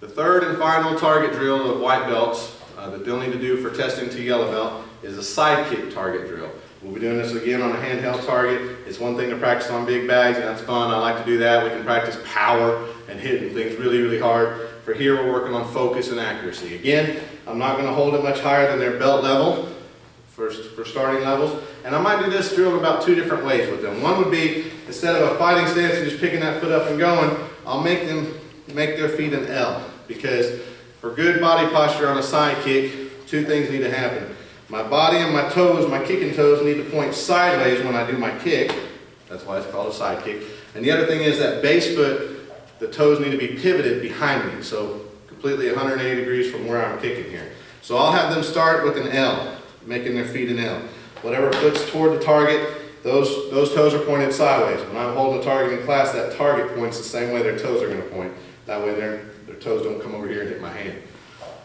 The third and final target drill of white belts that they'll need to do for testing to yellow belt is a side kick target drill. We'll be doing this again on a handheld target. It's one thing to practice on big bags, and that's fun. I like to do that. We can practice power and hitting things really, really hard. For here, we're working on focus and accuracy. Again, I'm not going to hold it much higher than their belt level for starting levels. And I might do this drill in about 2 different ways with them. One would be, instead of a fighting stance and just picking that foot up and going, I'll make them make their feet an L. Because for good body posture on a side kick, 2 things need to happen. My body and my toes, my kicking toes, need to point sideways when I do my kick. That's why it's called a side kick. And the other thing is that base foot, the toes need to be pivoted behind me. So completely 180 degrees from where I'm kicking here. So I'll have them start with an L, making their feet an L. Whatever foot's toward the target, those toes are pointed sideways. When I'm holding a target in class, that target points the same way their toes are going to point. That way their toes don't come over here and hit my hand.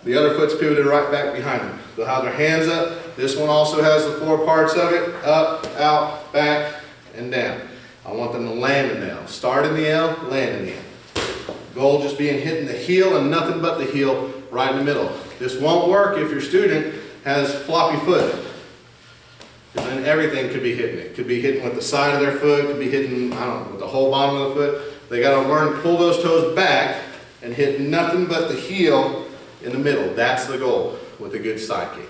The other foot's pivoted right back behind them. They'll have their hands up. This one also has the 4 parts of it. Up, out, back, and down. I want them to land in the L. Start in the L, land in the L. Goal just being hitting the heel and nothing but the heel right in the middle. This won't work if your student has floppy foot. And then everything could be hitting it. Could be hitting with the side of their foot, could be hitting, I don't know, with the whole bottom of the foot. They got to learn to pull those toes back and hit nothing but the heel in the middle. That's the goal with a good side kick.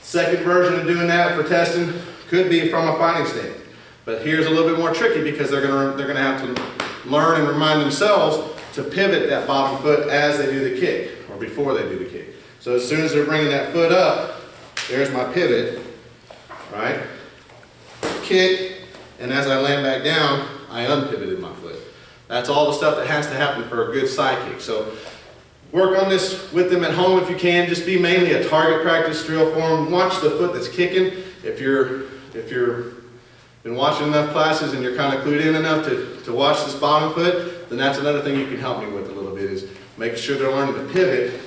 Second version of doing that for testing could be from a fighting stance. But here's a little bit more tricky because they're gonna have to learn and remind themselves to pivot that bottom foot as they do the kick or before they do the kick. So as soon as they're bringing that foot up, there's my pivot, right? Kick, and as I land back down, I unpivoted my foot. That's all the stuff that has to happen for a good side kick. So work on this with them at home if you can. Just be mainly a target practice drill for them. Watch the foot that's kicking. If you're been watching enough classes and you're kind of clued in enough to watch this bottom foot, then that's another thing you can help me with a little bit, is making sure they're learning to pivot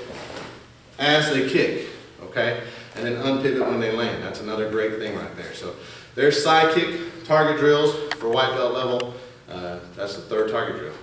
as they kick, okay? And then unpivot when they land. That's another great thing right there. So there's side kick target drills for white belt level. That's the third target drill.